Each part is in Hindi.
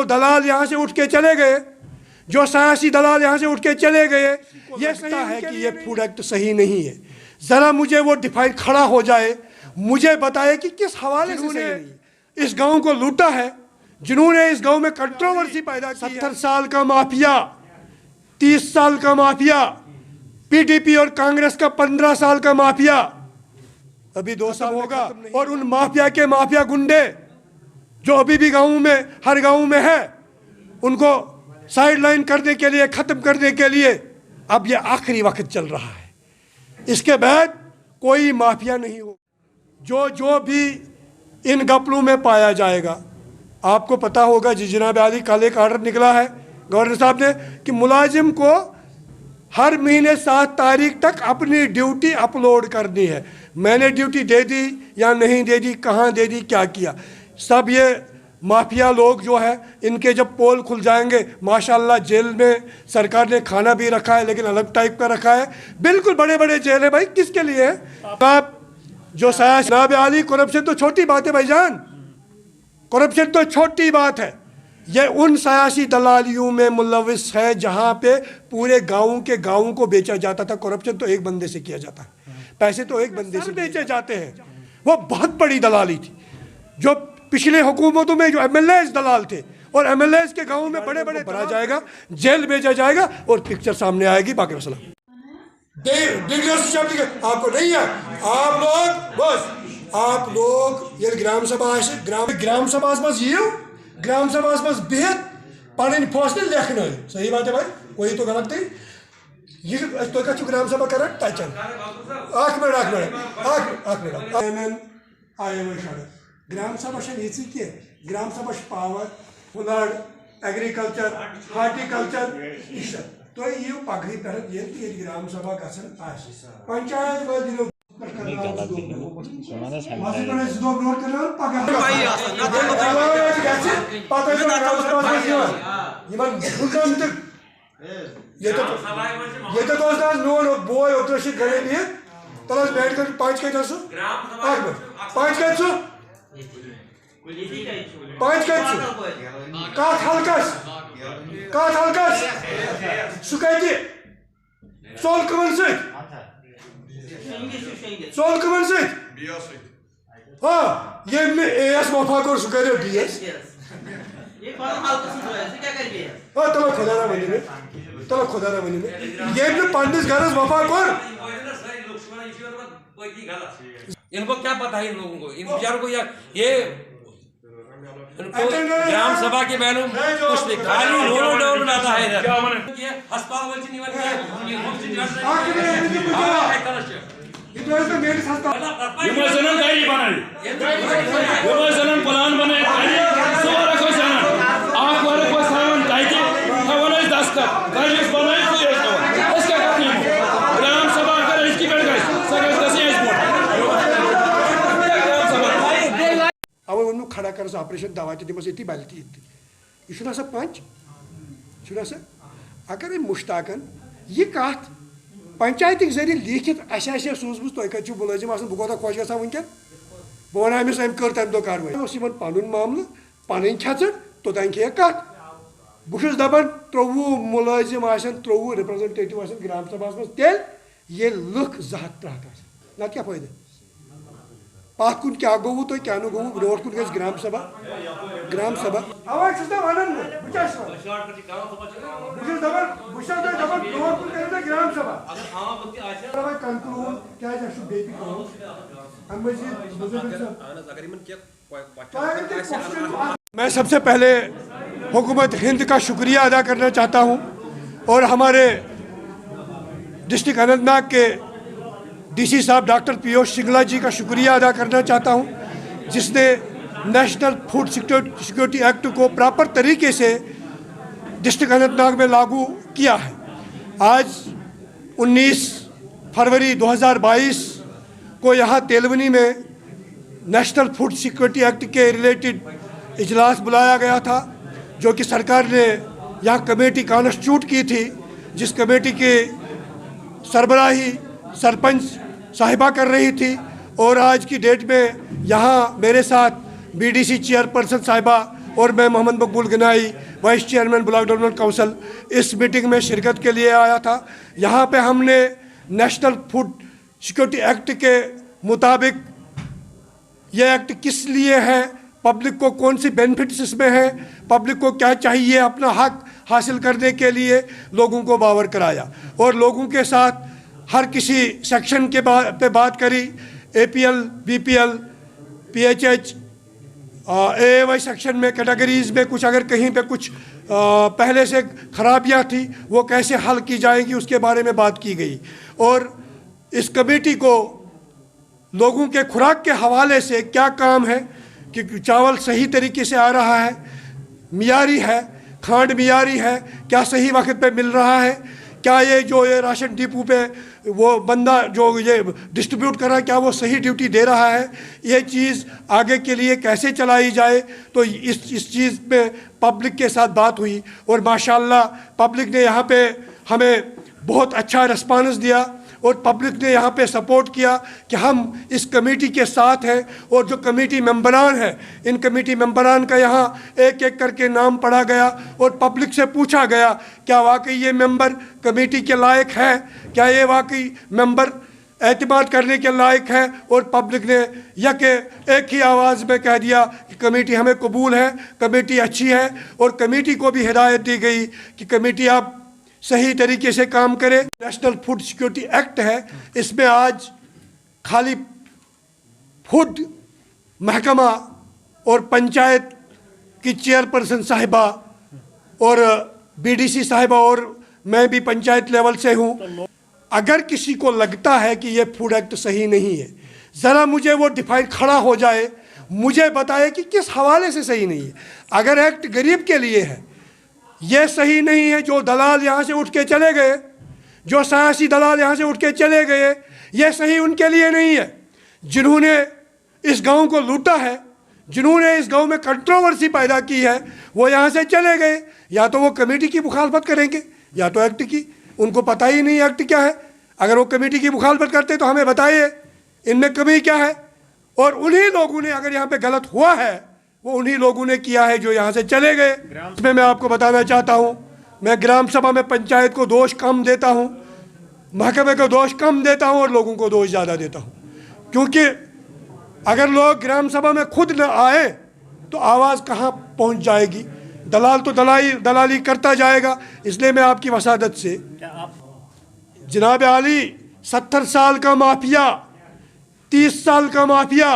जो दलाल यहाँ से उठ के चले गए, जो सियासी दलाल यहाँ से उठ के चले गए, ये लगता है कि ये फूड एक्ट सही नहीं है। ज़रा मुझे वो डिफाइन खड़ा हो जाए, मुझे बताए कि किस हवाले से इस गांव को लूटा है, जिन्होंने इस गांव में कंट्रोवर्सी पैदा की। 70 साल का माफिया, 30 साल का माफिया, पीडीपी और कांग्रेस का 15 साल का माफिया, अभी 2 साल होगा, और उन माफिया के माफिया गुंडे जो अभी भी गाँव में, हर गाँव में है, उनको साइडलाइन करने के लिए, ख़त्म करने के लिए अब ये आखिरी वक्त चल रहा है। इसके बाद कोई माफिया नहीं हो। जो भी इन गपलों में पाया जाएगा, आपको पता होगा जी, जनाब आली कल एक ऑर्डर निकला है गवर्नर साहब ने कि मुलाजिम को हर महीने 7 तारीख तक अपनी ड्यूटी अपलोड करनी है। मैंने ड्यूटी दे दी या नहीं दे दी, कहाँ दे दी, क्या किया, सब ये माफिया लोग जो है, इनके जब पोल खुल जाएंगे, माशाल्लाह जेल में सरकार ने खाना भी रखा है, लेकिन अलग टाइप का रखा है, बिल्कुल बड़े बड़े जेल है भाई, किसके लिए है? आप जो जनाब आली, करप्शन तो छोटी बात है भाईजान, करप्शन तो छोटी बात है। ये उन सियासी दलालियों में मुलविस है जहाँ पे पूरे गाँव को बेचा जाता था। करप्शन तो एक बंदे से किया जाता है, पैसे तो एक बंदे से बेचे जाते हैं। वो बहुत बड़ी दलाली थी, जो पिछले हुकूमतों में जो एमएलए दलाल थे, और एमएलए के गाँव में बड़े बड़े भरा जाएगा, जेल भेजा जाएगा और पिक्चर सामने आएगी। बाकी मसला आपको नहीं है, आप लोग ये ग्राम सभा ग्राम सभा ग्राम सभा बिहत पढ़ फैसले लेखन, सही बात है भाई, कोई तो गलत नहीं। यह तुम ग्राम सभा कर टचन ग्राम सभा ये ग्राम सभा पावर, फ्लड, एग्रीकल्चर, हार्टिकल्चर, तो यू पगह पे ग्राम सभा पंचायत दिनों मोन बोय अब्दुल गले बिहत तल बैठ कर 5 कत 5 कत 5 कत हल्कस सह कत सोल कमन सोल कमन हाँ ये एस वफा कर सह कर बीएस तल खुदा ना वन ये पंडिस गरस वफा कर। इनको क्या पता है इन लोगों को, इन बेचारों को ये ग्राम सभा के बैनों कुछ नहीं, खाली रोड बनाता है इधर अस्पताल वाले निवल प्लान बने खड़ा कर ऑपरेशन दवा तमस ये बल्कि यह पंच अगर मुश्ताकन यह कत पंचायत जरिए लिखित अस सूजम तुम कत मुलजिम बह कोता खुश गा वनकन बह वन अमिस अम कर तम दो कार्रवाई पुन मामल पन खेचड़ तोतान खे कत बहुत दपान 23 मुलजिम 23 रिप्रेजेंटेटिव ग्राम सभा तेल ये लुख 200 ना क्या फायदा पत कुन क्या गो तो क्या गो ब्रो कुन गई ग्राम सभा ग्राम सभा मैं सबसे पहले हुकूमत हिंद का शुक्रिया अदा करना चाहता हूँ और हमारे डिस्ट्रिक्ट अनंतनाग के डीसी साहब डॉक्टर पीयूष सिंगला जी का शुक्रिया अदा करना चाहता हूं, जिसने नेशनल फूड सिक्योरिटी एक्ट को प्रॉपर तरीके से डिस्ट्रिक्ट अनंतनाग में लागू किया है। आज 19 फरवरी 2022 को यहाँ तेलवनी में नेशनल फूड सिक्योरिटी एक्ट के रिलेटेड इजलास बुलाया गया था, जो कि सरकार ने यहाँ कमेटी कॉन्स्टिट्यूट की थी, जिस कमेटी के सरबराही सरपंच साहिबा कर रही थी। और आज की डेट में यहाँ मेरे साथ बीडीसी चेयरपर्सन साहिबा और मैं Mohammad Maqbool Ganai, vice chairman block development council, इस मीटिंग में शिरकत के लिए आया था। यहाँ पे हमने नेशनल फूड सिक्योरिटी एक्ट के मुताबिक ये एक्ट किस लिए है, पब्लिक को कौन सी बेनिफिट्स इसमें है, पब्लिक को क्या चाहिए अपना हक हासिल करने के लिए, लोगों को बावर कराया और लोगों के साथ हर किसी सेक्शन के पे बात करी। APL, BPL, PHH, AAY section में कैटेगरीज में कुछ अगर कहीं पे कुछ पहले से खराबियां थी वो कैसे हल की जाएगी उसके बारे में बात की गई। और इस कमेटी को लोगों के खुराक के हवाले से क्या काम है कि चावल सही तरीके से आ रहा है, मियारी है, खांड मियारी है, क्या सही वक्त पे मिल रहा है, क्या ये राशन डिपो पे वो बंदा जो ये डिस्ट्रीब्यूट कर रहा है क्या वो सही ड्यूटी दे रहा है, ये चीज़ आगे के लिए कैसे चलाई जाए। तो इस चीज़ में पब्लिक के साथ बात हुई और माशाल्लाह पब्लिक ने यहाँ पे हमें बहुत अच्छा रिस्पांस दिया और पब्लिक ने यहाँ पे सपोर्ट किया कि हम इस कमेटी के साथ हैं। और जो कमेटी मेंबरान हैं, इन कमेटी मेंबरान का यहाँ एक एक करके नाम पढ़ा गया और पब्लिक से पूछा गया क्या वाकई ये मेंबर कमेटी के लायक है, क्या ये वाकई मेंबर एतमाद करने के लायक है। और पब्लिक ने एक ही आवाज़ में कह दिया कि कमेटी हमें कबूल है, कमेटी अच्छी है। और कमेटी को भी हिदायत दी गई कि कमेटी आप सही तरीके से काम करे। नेशनल फूड सिक्योरिटी एक्ट है, इसमें आज खाली फूड महकमा और पंचायत की चेयरपर्सन साहिबा और BDC साहिबा और मैं भी पंचायत लेवल से हूँ। अगर किसी को लगता है कि ये फूड एक्ट सही नहीं है, ज़रा मुझे वो डिफाइन खड़ा हो जाए, मुझे बताए कि किस हवाले से सही नहीं है। अगर एक्ट गरीब के लिए है, ये सही नहीं है। जो दलाल यहाँ से उठ के चले गए, जो सियासी दलाल यहाँ से उठ के चले गए, ये सही उनके लिए नहीं है। जिन्होंने इस गांव को लूटा है, जिन्होंने इस गांव में कंट्रोवर्सी पैदा की है, वो यहाँ से चले गए। या तो वो कमेटी की मुखालफत करेंगे या तो एक्ट की। उनको पता ही नहीं एक्ट क्या है। अगर वो कमेटी की मुखालफत करते तो हमें बताइए इनमें कमी क्या है। और उन्हीं लोगों ने, अगर यहाँ पे गलत हुआ है, वो उन्हीं लोगों ने किया है जो यहाँ से चले गए। इसमें मैं आपको बताना चाहता हूँ, मैं ग्राम सभा में पंचायत को दोष कम देता हूँ, महकमे को दोष कम देता हूँ और लोगों को दोष ज़्यादा देता हूँ। क्योंकि अगर लोग ग्राम सभा में खुद न आए तो आवाज़ कहाँ पहुँच जाएगी। दलाल तो दलाली करता जाएगा। इसलिए मैं आपकी वसादत से, जनाब आली 70 साल का माफिया, 30 साल का माफिया,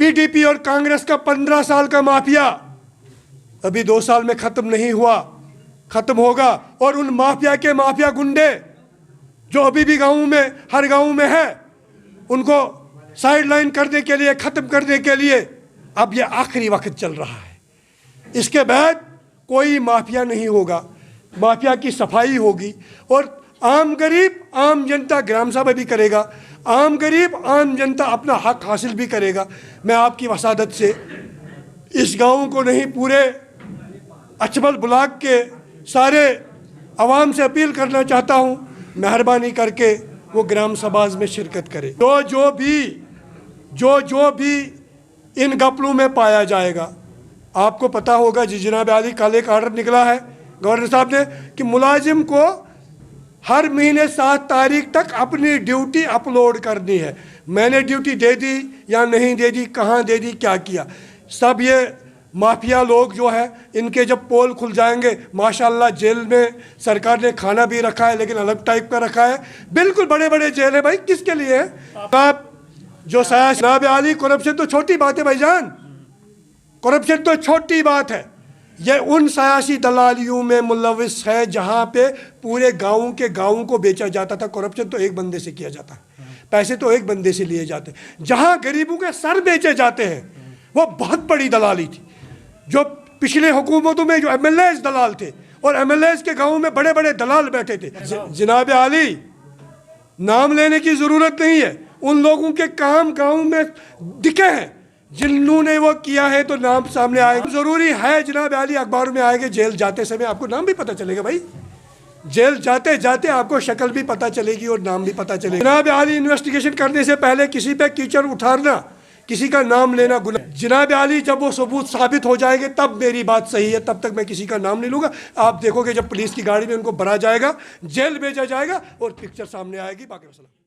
PDP और कांग्रेस का 15 साल का माफिया अभी 2 साल में ख़त्म नहीं हुआ, ख़त्म होगा। और उन माफिया के माफिया गुंडे जो अभी भी गाँव में, हर गाँव में है, उनको साइडलाइन करने के लिए, ख़त्म करने के लिए अब ये आखिरी वक्त चल रहा है। इसके बाद कोई माफिया नहीं होगा, माफिया की सफाई होगी और आम गरीब, आम जनता ग्राम सभा भी करेगा, आम गरीब, आम जनता अपना हक हासिल भी करेगा। मैं आपकी वसादत से इस गांव को नहीं, पूरे अचबल ब्लॉक के सारे आवाम से अपील करना चाहता हूं, मेहरबानी करके वो ग्राम सभा में शिरकत करे। जो भी इन घपलों में पाया जाएगा, आपको पता होगा जी, जनाब आली कल एक ऑर्डर निकला है गवर्नर साहब ने कि मुलाजिम को हर महीने 7 तारीख तक अपनी ड्यूटी अपलोड करनी है। मैंने ड्यूटी दे दी या नहीं दे दी, कहाँ दे दी, क्या किया, सब ये माफिया लोग जो है, इनके जब पोल खुल जाएंगे, माशाल्लाह जेल में सरकार ने खाना भी रखा है लेकिन अलग टाइप का रखा है। बिल्कुल बड़े बड़े जेल है भाई, किसके लिए है? आप जो जनाब आली, करप्शन तो छोटी बात है भाईजान, करप्शन तो छोटी बात है। ये उन सियासी दलालियों में मुलविस है जहाँ पे पूरे गाँव को बेचा जाता था। करप्शन तो एक बंदे से किया जाता है, पैसे तो एक बंदे से लिए जाते हैं। जहाँ गरीबों के सर बेचे जाते हैं वो बहुत बड़ी दलाली थी। जो पिछले हुकूमतों में जो MLAs दलाल थे और MLAs के गाँव में बड़े बड़े दलाल बैठे थे। जनाब आली, नाम लेने की ज़रूरत नहीं है, उन लोगों के काम गाँव में दिखे हैं जिन्होंने वो किया है, तो नाम सामने आएगा। जरूरी है जनाब आली, अखबारों में आएंगे, जेल जाते समय आपको नाम भी पता चलेगा भाई, जेल जाते जाते आपको शक्ल भी पता चलेगी और नाम भी पता चलेगा। जनाब आली, इन्वेस्टिगेशन करने से पहले किसी पे कीचड़ उठाना, किसी का नाम लेना गुनाह। जनाब आली जब वो सबूत साबित हो जाएंगे तब मेरी बात सही है, तब तक मैं किसी का नाम नहीं लूँगा। आप देखोगे जब पुलिस की गाड़ी में उनको भरा जाएगा, जेल भेजा जाएगा और पिक्चर सामने आएगी। बाकी मसला